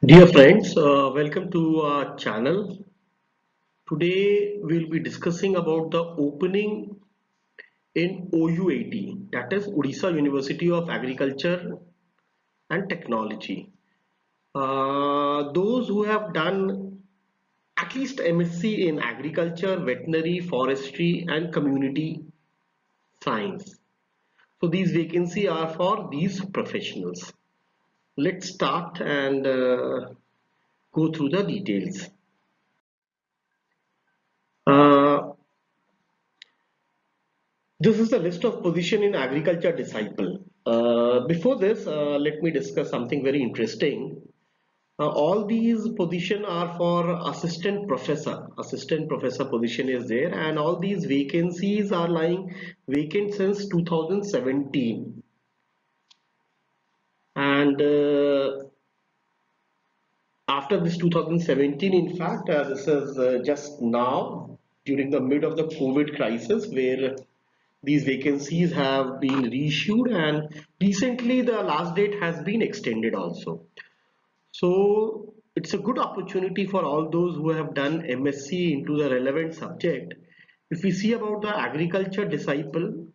Dear friends, welcome to our channel. Today we'll be discussing about the opening in OUAT, that is Odisha University of Agriculture and Technology. Those who have done at least MSc in Agriculture, Veterinary, Forestry and Community Science. So these vacancies are for these professionals. Let's start and go through the details. Uh, This is a list of position in agriculture disciple. Before this, let me discuss something very interesting. All these position are for assistant professor. Assistant professor position is there, and all these vacancies are lying vacant since 2017. And after this 2017, in fact, this is just now during the mid of the COVID crisis where these vacancies have been reissued, and recently the last date has been extended also. So it's a good opportunity for all those who have done MSc into the relevant subject. If we see about the agriculture disciple,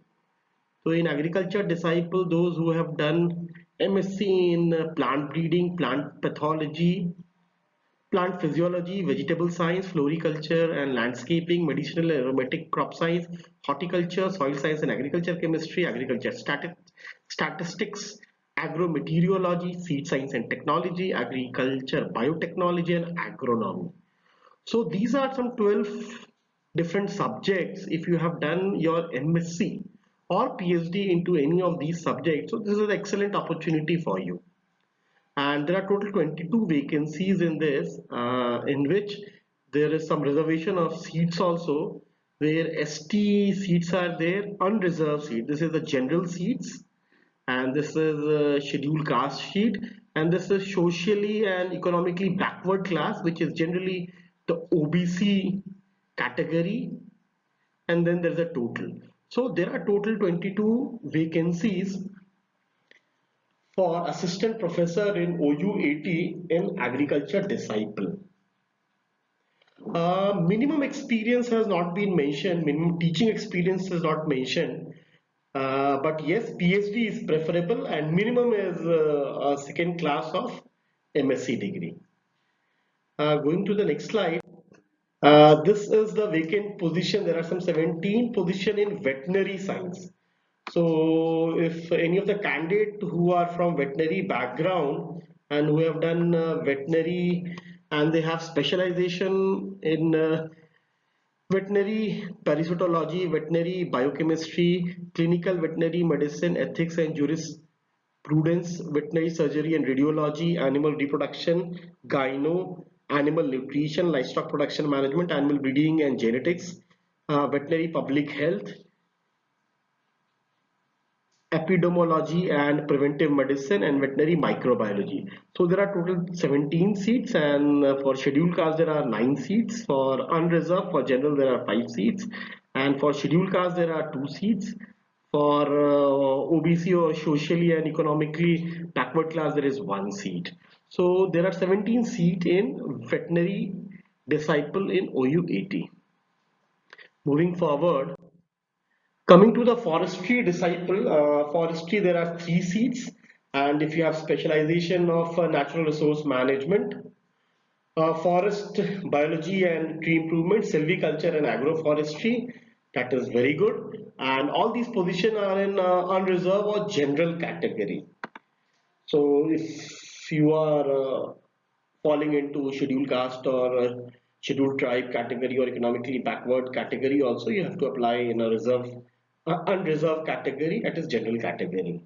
so in agriculture disciple, those who have done MSc in plant breeding, plant pathology, plant physiology, vegetable science, floriculture and landscaping, medicinal and aromatic crop science, horticulture, soil science and agriculture chemistry, agriculture statistics, agrometeorology, seed science and technology, agriculture biotechnology and agronomy. So these are some 12 different subjects if you have done your MSc or PhD into any of these subjects. So this is an excellent opportunity for you, and there are total 22 vacancies in this, in which there is some reservation of seats also, where ST seats are there, unreserved seat. This is the general seats, and this is a scheduled caste sheet, and this is socially and economically backward class, which is generally the OBC category, and then there's a total. So there are total 22 vacancies for assistant professor in OUAT in agriculture disciple. Minimum experience has not been mentioned, minimum teaching experience is not mentioned. But yes, PhD is preferable and minimum is a second class of MSc degree. Going to the next slide. This is the vacant position. There are some 17 position in veterinary science. So if any of the candidate who are from veterinary background and who have done veterinary and they have specialization in veterinary parasitology, veterinary biochemistry, clinical veterinary medicine, ethics and jurisprudence, veterinary surgery and radiology, animal reproduction, gyno, animal nutrition, livestock production management, animal breeding and genetics, veterinary public health, epidemiology and preventive medicine, and veterinary microbiology. So there are total 17 seats, and for scheduled caste there are 9 seats. For unreserved, for general there are 5 seats, and for scheduled caste there are 2 seats. For OBC or socially and economically backward class there is 1 seat. So there are 17 seats in veterinary disciple in OUAT. Moving forward, coming to the forestry disciple, forestry there are 3 seats, and if you have specialization of natural resource management, forest biology and tree improvement, silviculture and agroforestry, that is very good. And all these positions are in unreserved or general category. So if you are falling into scheduled caste or scheduled tribe category or economically backward category, also you have to apply in a reserve, unreserved category, that is general category.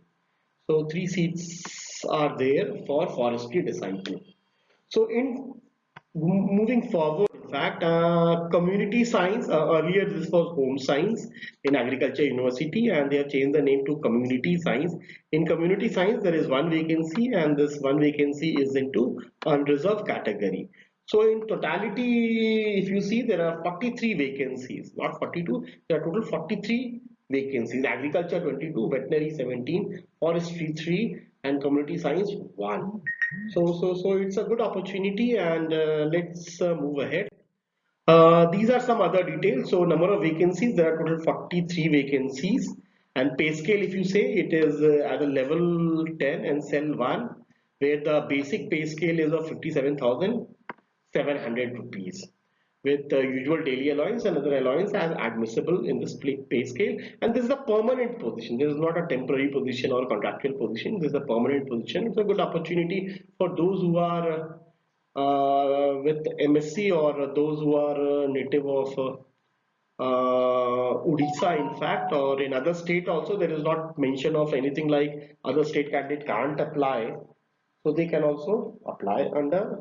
So 3 seats are there for forestry disciple. So in moving forward, in fact, community science, earlier this was home science in agriculture university, and they have changed the name to community science. In community science, there is one vacancy, and this one vacancy is into unreserved category. So in totality, if you see, there are 43 vacancies, not 42, there are total 43 vacancies. Agriculture 22, veterinary 17, forestry 3, and community science 1. So it's a good opportunity, and let's move ahead. These are some other details. So number of vacancies, there are total 43 vacancies, and pay scale, if you say, it is at a level 10 and cell 1, where the basic pay scale is of 57,700 rupees, with the usual daily allowance and other allowance as admissible in this pay scale. And this is a permanent position. This is not a temporary position or contractual position. This is a permanent position. It's a good opportunity for those who are with MSc, or those who are native of Odisha, in fact, or in other state also. There is not mention of anything like other state candidate can't apply, so they can also apply under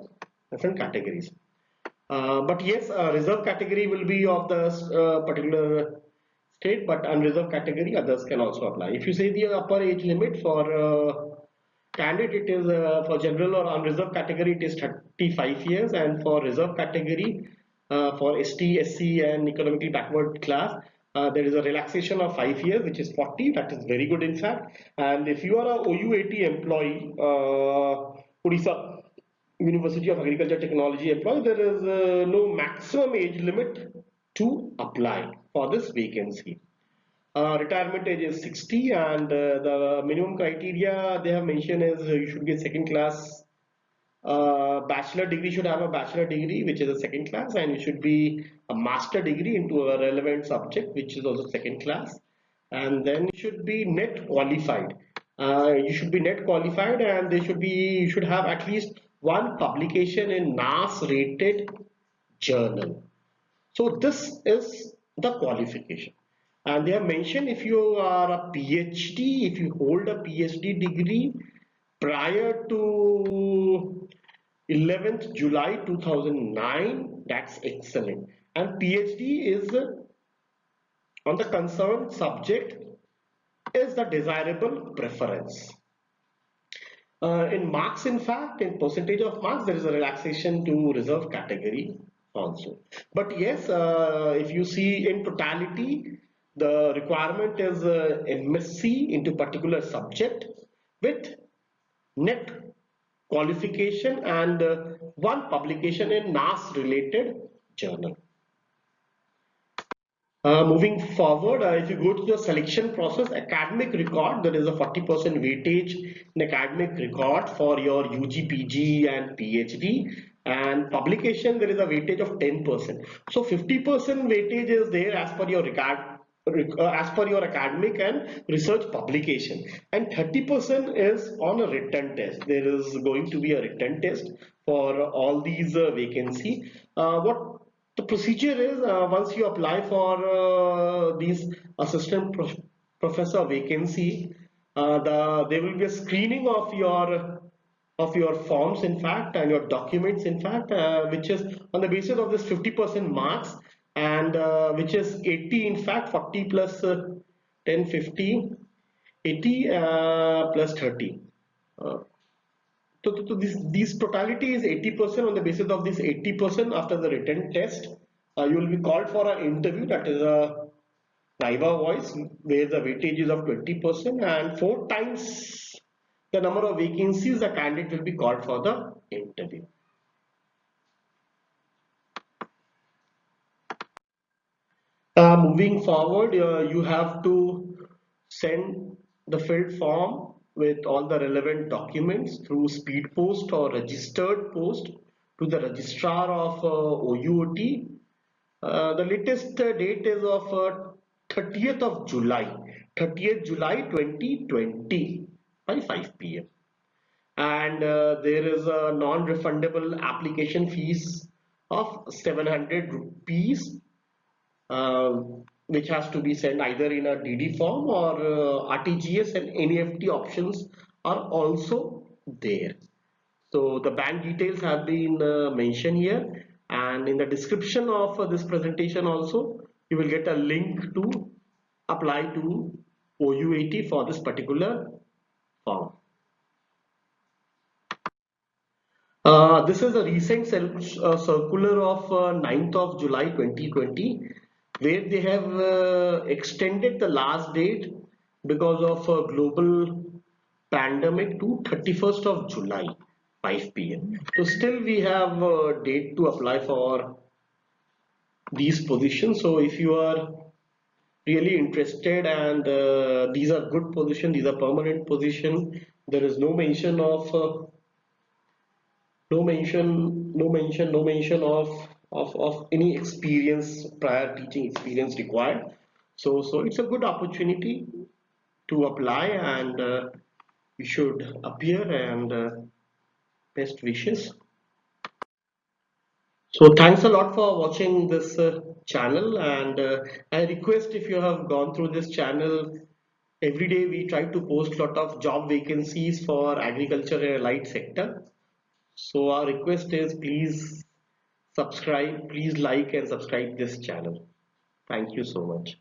different categories. But yes, reserve category will be of the particular state, but unreserved category others can also apply. If you say the upper age limit for candidate, it is for general or unreserved category, it is 35 years, and for reserve category, for ST, SC, and economically backward class, there is a relaxation of 5 years, which is 40. That is very good, in fact. And if you are a OUAT employee, Odisha University of Agriculture Technology employee, there is no maximum age limit to apply for this vacancy. Retirement age is 60, and the minimum criteria they have mentioned is you should be second class. Bachelor degree, should have a bachelor degree, which is a second class, and you should be a master degree into a relevant subject, which is also second class. And then you should be net qualified. You should be net qualified, and you should have at least one publication in NAS rated journal. So this is the qualification. And they have mentioned, if you are a PhD, if you hold a PhD degree prior to 11th July 2009, that's excellent. And PhD is on the concerned subject is the desirable preference. In marks, in fact, in percentage of marks, there is a relaxation to reserve category also. But yes, if you see in totality, the requirement is MSc into particular subject with net qualification and one publication in NAS related journal. Moving forward, if you go to the selection process, academic record, there is a 40% weightage in academic record for your UG, PG, and PhD. And publication, there is a weightage of 10%. So 50% weightage is there as per your as per your academic and research publication, and 30% is on a written test. There is going to be a written test for all these vacancy. What the procedure is, once you apply for these professor vacancy, there will be a screening of your forms, in fact, and your documents, in fact, which is on the basis of this 50% marks, and which is 80, in fact, 40 plus 10, 50, 80 plus 30. So these totality is 80%. On the basis of this 80%, after the written test, you will be called for an interview, that is a Viva voice, where the weightage is of 20%, and 4 times the number of vacancies the candidate will be called for the interview. Moving forward, you have to send the filled form with all the relevant documents through speed post or registered post to the registrar of OUOT. The latest date is of 30th of July, 30th July 2020 by 5 p.m. And there is a non-refundable application fees of 700 rupees, which has to be sent either in a DD form or RTGS, and NEFT options are also there. So the bank details have been mentioned here, and in the description of this presentation also you will get a link to apply to OUAT for this particular form. This is a recent circular of 9th of July 2020, where they have extended the last date because of global pandemic to 31st of July, 5 p.m. So still we have a date to apply for these positions. So if you are really interested and these are good position, these are permanent position, there is no mention of any experience, prior teaching experience required. So it's a good opportunity to apply, and you should appear, and best wishes. So thanks a lot for watching this channel, and I request, if you have gone through this channel, every day we try to post lot of job vacancies for agriculture and allied sector. So our request is, please subscribe, please like and subscribe this channel. Thank you so much.